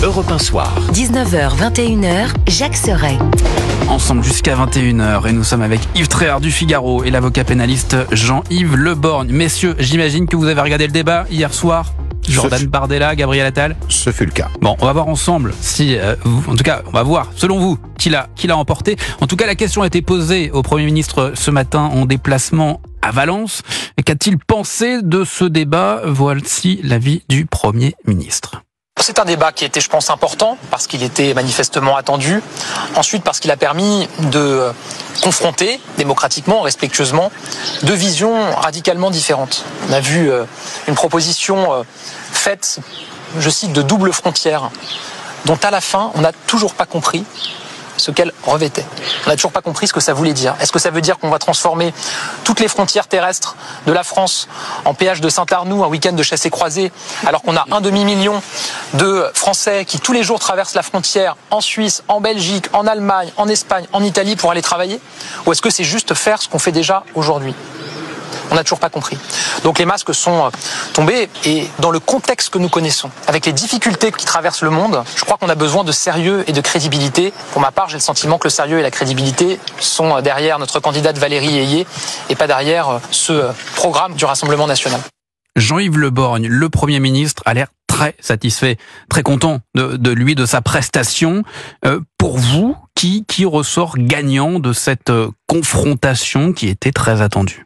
Europe 1 Soir. 19h, 21h, Jacques Serret. Ensemble jusqu'à 21h et nous sommes avec Yves Tréhard du Figaro et l'avocat pénaliste Jean-Yves Le Borgne. Messieurs, j'imagine que vous avez regardé le débat hier soir. Jordan Bardella, Gabriel Attal. Ce fut le cas. Bon, on va voir ensemble si, en tout cas, on va voir, selon vous, qui l'a emporté. En tout cas, la question a été posée au Premier ministre ce matin en déplacement à Valence. Qu'a-t-il pensé de ce débat? Voici l'avis du Premier ministre. C'est un débat qui était, je pense, important parce qu'il était manifestement attendu. Ensuite, parce qu'il a permis de confronter démocratiquement, respectueusement, deux visions radicalement différentes. On a vu une proposition faite, je cite, de double frontière, dont à la fin, on n'a toujours pas compris ce qu'elle revêtait. On n'a toujours pas compris ce que ça voulait dire. Est-ce que ça veut dire qu'on va transformer toutes les frontières terrestres de la France en péage de Saint-Arnoux, un week-end de chassés-croisés, alors qu'on a 1,5 million de Français qui tous les jours traversent la frontière en Suisse, en Belgique, en Allemagne, en Espagne, en Italie pour aller travailler? Ou est-ce que c'est juste faire ce qu'on fait déjà aujourd'hui? On n'a toujours pas compris. Donc les masques sont tombés et dans le contexte que nous connaissons, avec les difficultés qui traversent le monde, je crois qu'on a besoin de sérieux et de crédibilité. Pour ma part, j'ai le sentiment que le sérieux et la crédibilité sont derrière notre candidate Valérie Ayé et pas derrière ce programme du Rassemblement national. Jean-Yves Le Borgne, le Premier ministre, a l'air très satisfait, très content de lui, de sa prestation. Pour vous, qui ressort gagnant de cette confrontation qui était très attendue?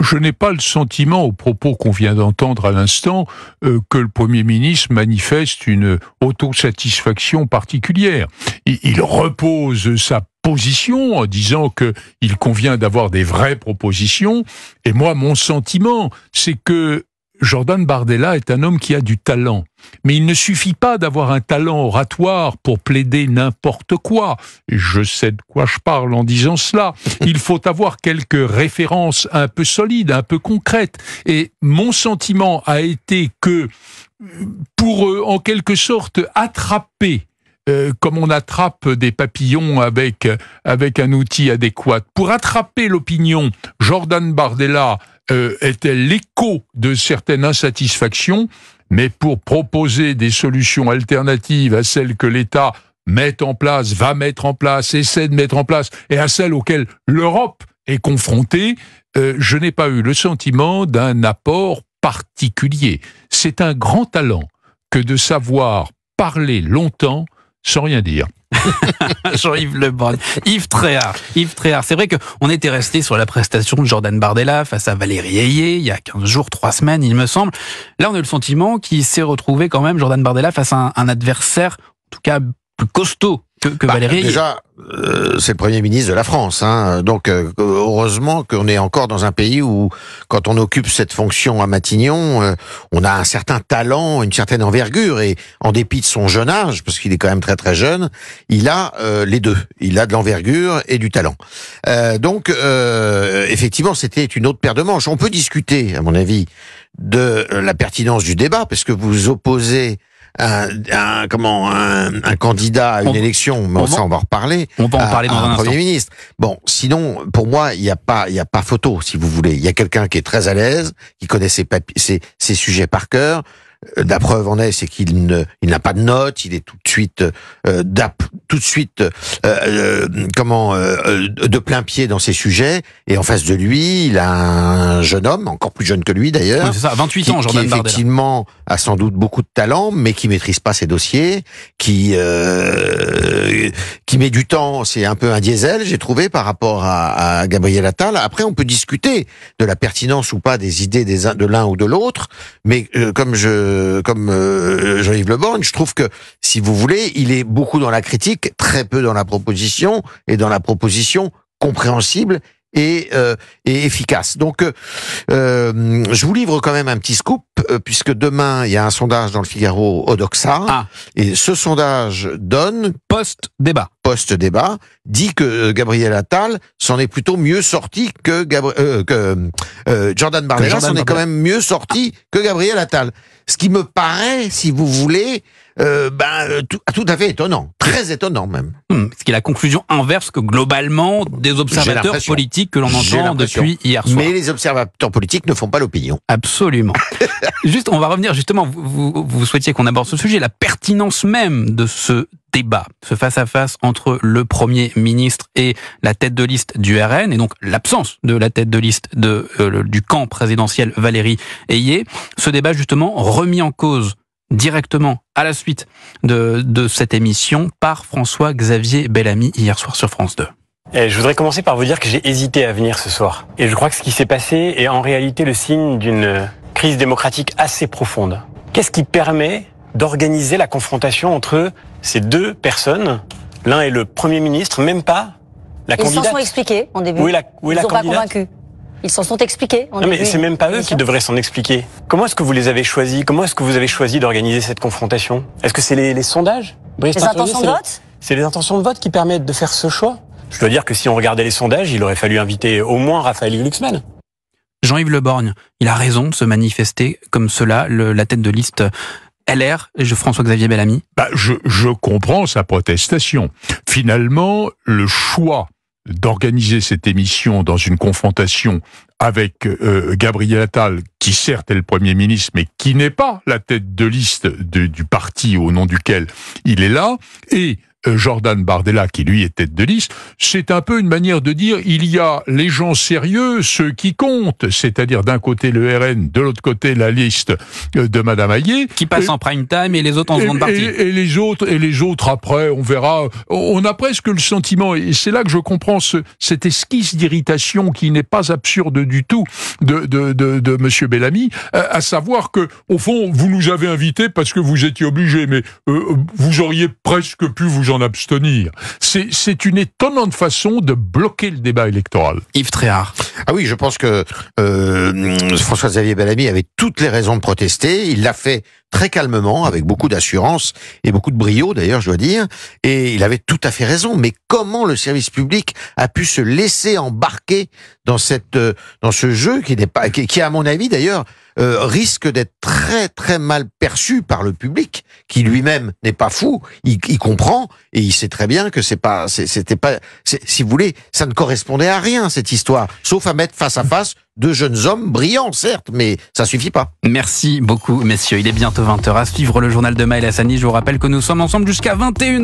Je n'ai pas le sentiment, aux propos qu'on vient d'entendre à l'instant, que le Premier ministre manifeste une autosatisfaction particulière. Il repose sa position en disant qu'il convient d'avoir des vraies propositions. Et moi, mon sentiment, c'est que Jordan Bardella est un homme qui a du talent. Mais il ne suffit pas d'avoir un talent oratoire pour plaider n'importe quoi. Et je sais de quoi je parle en disant cela. Il faut avoir quelques références un peu solides, un peu concrètes. Et mon sentiment a été que, pour en quelque sorte attraper, comme on attrape des papillons avec un outil adéquat, pour attraper l'opinion, Jordan Bardella était l'écho de certaines insatisfactions, mais pour proposer des solutions alternatives à celles que l'État met en place, va mettre en place, essaie de mettre en place, et à celles auxquelles l'Europe est confrontée, je n'ai pas eu le sentiment d'un apport particulier. C'est un grand talent que de savoir parler longtemps sans rien dire. Jean-Yves Le Borgne. Yves Tréhard, c'est vrai qu'on était resté sur la prestation de Jordan Bardella face à Valérie Ayé, il y a 15 jours, 3 semaines, il me semble. Là, on a eu le sentiment qu'il s'est retrouvé quand même, Jordan Bardella, face à un adversaire, en tout cas, plus costaud que Valérie Ayé. Déjà, c'est le Premier ministre de la France, hein. Donc heureusement qu'on est encore dans un pays où, quand on occupe cette fonction à Matignon, on a un certain talent, une certaine envergure, et en dépit de son jeune âge, parce qu'il est quand même très très jeune, il a les deux. Il a de l'envergure et du talent. Donc effectivement, c'était une autre paire de manches. On peut discuter, à mon avis, de la pertinence du débat, parce que vous opposez un candidat à une élection, mais ça on va en reparler. On va en parler dans un Premier ministre. Bon, sinon, pour moi, il y a pas photo, si vous voulez. Il y a quelqu'un qui est très à l'aise, qui connaît ses sujets par cœur. La preuve en est, c'est qu'il n'a pas de notes, il est tout de suite de plein pied dans ses sujets, et en face de lui, il a un jeune homme, encore plus jeune que lui d'ailleurs. Oui, c'est ça, 28 ans, Jordan Bardella. Qui effectivement a sans doute beaucoup de talent, mais qui maîtrise pas ses dossiers, qui met du temps. C'est un peu un diesel, j'ai trouvé, par rapport à Gabriel Attal. Après, on peut discuter de la pertinence ou pas des idées de l'un ou de l'autre, mais comme Jean-Yves Le Borgne, je trouve que, si vous voulez, il est beaucoup dans la critique, très peu dans la proposition, et dans la proposition compréhensible et efficace. Donc, je vous livre quand même un petit scoop, puisque demain, il y a un sondage dans le Figaro Odoxa, et ce sondage donne... Post-débat, dit que Gabriel Attal s'en est plutôt mieux sorti que Jordan Bardella s'en est quand même mieux sorti que Gabriel Attal. Ce qui me paraît, si vous voulez, tout à fait étonnant, très étonnant même. Ce qui est la conclusion inverse que globalement des observateurs politiques que l'on entend depuis hier soir. Mais les observateurs politiques ne font pas l'opinion. Absolument. Juste, on va revenir justement, vous souhaitiez qu'on aborde ce sujet, la pertinence même de ce débat, ce face-à-face entre le Premier ministre et la tête de liste du RN, et donc l'absence de la tête de liste du camp présidentiel Valérie Ayé. Ce débat justement remis en cause directement à la suite de cette émission par François-Xavier Bellamy hier soir sur France 2. Je voudrais commencer par vous dire que j'ai hésité à venir ce soir. Et je crois que ce qui s'est passé est en réalité le signe d'une crise démocratique assez profonde. Qu'est-ce qui permet d'organiser la confrontation entre ces deux personnes? L'un est le Premier ministre, même pas la candidate. Ils s'en sont expliqués en début. Où est la Ils ne sont pas convaincus. Ils s'en sont expliqués en début. Non mais c'est même pas eux qui devraient s'en expliquer. Comment est-ce que vous les avez choisis? Comment est-ce que vous avez choisi d'organiser cette confrontation? Est-ce que c'est les sondages? Les intentions de vote? C'est les intentions de vote qui permettent de faire ce choix? Je dois dire que si on regardait les sondages, il aurait fallu inviter au moins Raphaël Glucksmann. Jean-Yves Le Borgne, il a raison de se manifester comme cela, la tête de liste LR, François-Xavier Bellamy. Je comprends sa protestation. Finalement, le choix d'organiser cette émission dans une confrontation avec Gabriel Attal, qui certes est le Premier ministre, mais qui n'est pas la tête de liste du parti au nom duquel il est là, et Jordan Bardella, qui lui est tête de liste, c'est un peu une manière de dire il y a les gens sérieux, ceux qui comptent, c'est-à-dire d'un côté le RN, de l'autre côté la liste de Madame Ayé, qui passe en prime time et les autres en seconde partie. Et les autres après, on verra. On a presque le sentiment, et c'est là que je comprends cette esquisse d'irritation qui n'est pas absurde du tout de Monsieur Bellamy, à savoir que au fond vous nous avez invités parce que vous étiez obligés, mais vous auriez presque pu vous en abstenir. C'est une étonnante façon de bloquer le débat électoral. Yves Tréhard. Ah oui, je pense que François-Xavier Bellamy avait toutes les raisons de protester. Il l'a fait très calmement, avec beaucoup d'assurance et beaucoup de brio d'ailleurs, je dois dire. Et il avait tout à fait raison. Mais comment le service public a pu se laisser embarquer dans ce jeu qui à mon avis d'ailleurs risque d'être très très mal perçu par le public, qui lui-même n'est pas fou, il comprend et il sait très bien que si vous voulez, ça ne correspondait à rien cette histoire, sauf à mettre face à face deux jeunes hommes brillants certes, mais ça suffit pas. Merci beaucoup messieurs, il est bientôt 20h à suivre le journal de Maël Hassani. Je vous rappelle que nous sommes ensemble jusqu'à 21h.